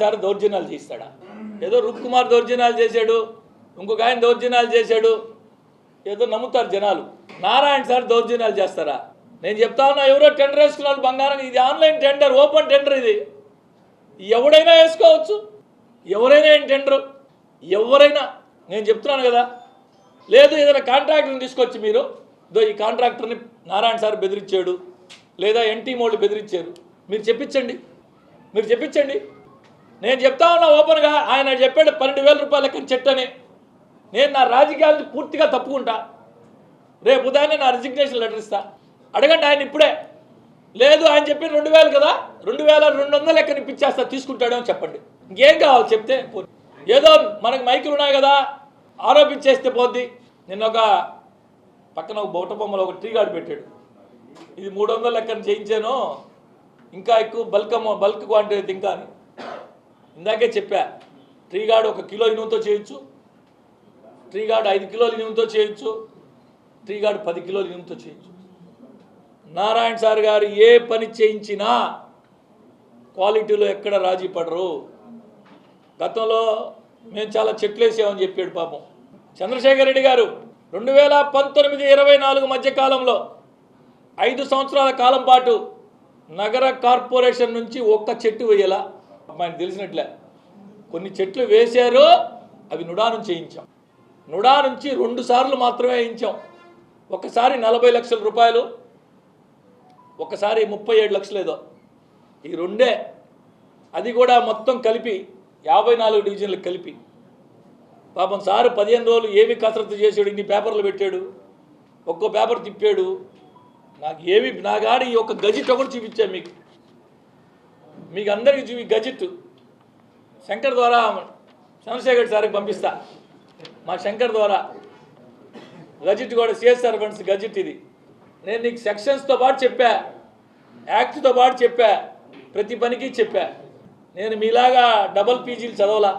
Sir దౌర్జన్యాలు చేస్తాడా? ఏదో రూప్ కుమార్ దౌర్జన్యాలు చేశాడు, ఇంకొక ఆయన దౌర్జన్యాలు చేశాడు, ఏదో నమ్ముతారు జనాలు. నారాయణ సార్ దౌర్జన్యాలు చేస్తారా? నేను చెప్తా ఉన్నా, ఎవరో టెండర్ వేసుకున్నారు బంగారం. ఇది ఆన్లైన్ టెండర్, ఓపెన్ టెండర్. ఇది ఎవడైనా వేసుకోవచ్చు, ఎవరైనా టెండరు, ఎవరైనా. నేను చెప్తున్నాను కదా. లేదు ఏదైనా కాంట్రాక్టర్ని తీసుకొచ్చి మీరు ఈ కాంట్రాక్టర్ని నారాయణ సార్ బెదిరించాడు, లేదా ఎన్టీ మోళ్ళు బెదిరించారు, మీరు చెప్పించండి, మీరు చెప్పించండి. నేను చెప్తా ఉన్నా ఓపెన్గా. ఆయన చెప్పాడు 12,000 రూపాయల లెక్కన చెట్టు అని. నేను నా రాజకీయాలను పూర్తిగా తప్పుకుంటా. రేపు ఉదయాన్నే నా రిజిగ్నేషన్ లెటర్ ఇస్తా. అడగండి ఆయన ఇప్పుడే. లేదు ఆయన చెప్పి 2,000 కదా, 2,200 లెక్కన ఇప్పించేస్తా, తీసుకుంటాడని చెప్పండి. ఇంకేం కావాలి చెప్తే. ఏదో మనకు మైకులు ఉన్నాయి కదా, ఆరోపించేస్తే పోద్ది. నిన్న ఒక పక్కన ఒక బొట్ట బొమ్మలో ఒక ట్రీ గార్డ్ పెట్టాడు. ఇది 300 లెక్కన చేయించాను, ఇంకా ఎక్కువ బల్క్ క్వాంటిటీ ఇంకా అని. ఇందాకే చెప్పా, ట్రీ గార్డ్ 1 కిలో ఇనుముతో చేయొచ్చు, ట్రీ గార్డ్ 5 కిలోల ఇనుముతో చేయొచ్చు, ట్రీ గార్డ్ 10 కిలోల ఇనుముతో చేయొచ్చు. నారాయణ సార్ గారు ఏ పని చేయించినా క్వాలిటీలో ఎక్కడ రాజీ పడరు. గతంలో మేము చాలా చెట్లు వేసామని చెప్పాడు పాపం చంద్రశేఖర్ రెడ్డి గారు. 2019-24 మధ్య కాలంలో 5 సంవత్సరాల కాలం పాటు నగర కార్పొరేషన్ నుంచి 1 చెట్టు వేయాలా? ఆయన తెలిసినట్లే కొన్ని చెట్లు వేశారు, అవి నుడా నుంచి వేయించాం. నుడా నుంచి 2 సార్లు మాత్రమే వేయించాం. ఒకసారి 40 లక్షల రూపాయలు, ఒకసారి 37 లక్షలు ఏదో. ఈ 2 అది కూడా మొత్తం కలిపి 54 డివిజన్లకు కలిపి. పాపం సారు 15 రోజులు ఏమి కసరత్తు చేశాడు, ఇన్ని పేపర్లు పెట్టాడు, ఒక్కో పేపర్ తిప్పాడు. నా గాడి ఒక గజిట్ ఒకటి చూపించాను మీకు అందరికీ చూపి గజిట్ శంకర్ ద్వారా చంద్రశేఖర్ సార్కి పంపిస్తా. మా శంకర్ ద్వారా గజిట్ కూడా సిఎస్ఆర్ ఫండ్స్ గజిట్. ఇది నేను నీకు సెక్షన్స్తో పాటు చెప్పా, యాక్ట్తో పాటు చెప్పా, ప్రతి పనికి చెప్పా. నేను మీలాగా డబల్ పీజీలు చదవలా,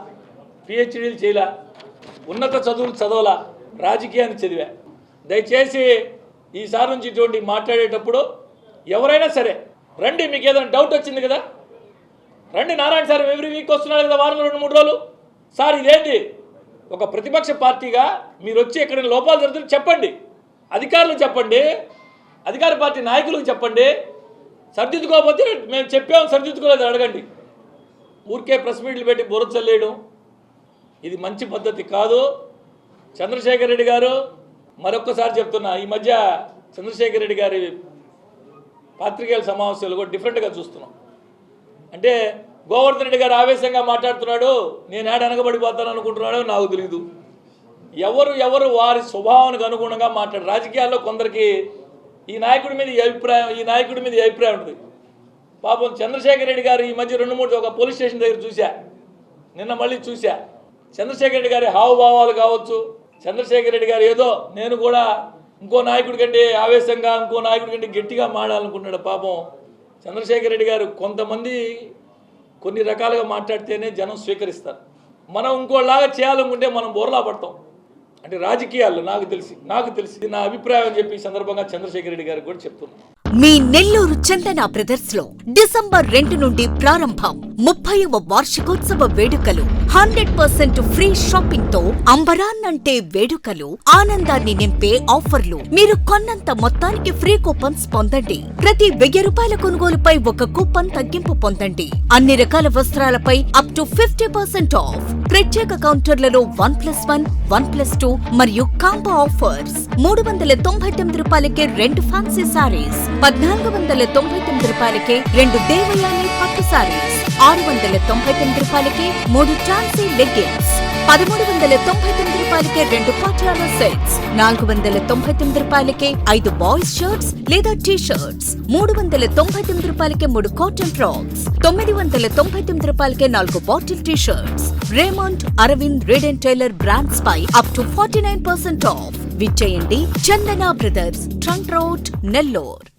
పిహెచ్డీలు చేయలా, ఉన్నత చదువులు చదవలా, రాజకీయాన్ని చదివా. దయచేసి ఈసారి నుంచి ఇటువంటి మాట్లాడేటప్పుడు ఎవరైనా సరే రండి. మీకు ఏదైనా డౌట్ వచ్చింది కదా, రండి. నారాయణ సార్ ఎవ్రీ వీక్ వస్తున్నాడు కదా, వారంలో 2-3 రోజులు. సార్ ఇదేంటి? ఒక ప్రతిపక్ష పార్టీగా మీరు వచ్చి ఎక్కడైనా లోపాలు జరుగుతుంది చెప్పండి, అధికారులకు చెప్పండి, అధికార పార్టీ నాయకులకు చెప్పండి. సరిదిద్దుకోకపోతే మేము చెప్పాము సరిదిద్దుకోలేదు అడగండి. ఊరికే ప్రెస్ మీట్లు పెట్టి బుర్ర చల్లేయడం ఇది మంచి పద్ధతి కాదు. చంద్రశేఖర్ రెడ్డి గారు, మరొక్కసారి చెప్తున్నా, ఈ మధ్య చంద్రశేఖర్ రెడ్డి గారి పాత్రికేయుల సమావేశాలు కూడా డిఫరెంట్గా చూస్తున్నాం. అంటే గోవర్ధన్ రెడ్డి గారు ఆవేశంగా మాట్లాడుతున్నాడు, నేను ఏడ వెనకబడిపోతాను అనుకుంటున్నాడో నాకు తెలియదు. ఎవరు వారి స్వభావానికి అనుగుణంగా మాట్లాడు. రాజకీయాల్లో కొందరికి ఈ నాయకుడి మీద ఈ నాయకుడి మీద అభిప్రాయం ఉంటుంది. పాపం చంద్రశేఖర్ రెడ్డి గారు ఈ మధ్య 2-3 ఒక పోలీస్ స్టేషన్ దగ్గర చూసా, నిన్న మళ్ళీ చూసా. చంద్రశేఖర్ రెడ్డి గారి హావభావాలు కావచ్చు, చంద్రశేఖర్ రెడ్డి గారు ఏదో నేను కూడా ఇంకో నాయకుడి కంటే ఆవేశంగా, ఇంకో నాయకుడి కంటే గట్టిగా మాట్లాడాలనుకుంటున్నాడు. పాపం చంద్రశేఖర్ రెడ్డి గారు కొంతమంది కొన్ని రకాలుగా మాట్లాడితేనే జనం స్వీకరిస్తారు. మనం ఇంకోలాగా చేయాలనుకుంటే మనం బోర్లా పడతాం. అంటే రాజకీయాల్లో నాకు తెలిసి నా అభిప్రాయం అని చెప్పి ఈ సందర్భంగా చంద్రశేఖర్ రెడ్డి గారికి కూడా చెప్తున్నాను. మీ నెల్లూరు చందన బ్రదర్స్ లో డిసెంబర్ 2 నుండి ప్రారంభం 30వ వార్షికోత్సవ వేడుకలు. 100% ఫ్రీ షాపింగ్ తో అంబరాన్నంటే వేడుకలు, ఆనందాన్ని నింపే ఆఫర్లు. మీరు కొన్నంత మొత్తానికి ఫ్రీ కూపన్స్ పొందండి. ప్రతి 1000 రూపాయల కొనుగోలుపై 1 కూపన్ తగ్గింపు పొందండి. అన్ని రకాల వస్త్రాలపై అప్ టు 50% ఆఫ్. ప్రత్యేక కౌంటర్లలో 1+1, 1+2 మరియు కాంబో ఆఫర్స్. 399 రూపాయలకే 2 ఫ్యాన్సీ సారీస్, 1499 రూపాయలకే 2 దేవయాని పట్టు సారీస్, 699 రూపాయలకే 3 ట్రాన్సీ లెగ్గిన్స్, 1399 రూపాయలకే 2 పాటియాలా సెట్స్, 499 రూపాయలకే 5 బాయ్స్ షర్ట్స్ లేదా టీ షర్ట్స్, 399 రూపాయలకే 3 కాటన్ ఫ్రాక్స్, 999 రూపాయలకే 4 bottle T shirts. Raymond, Arvind, Reid and Taylor brands పై అప్ టు 49% ఆఫ్. విచ్చేయండి Chandana brothers, trunk road, Nellore.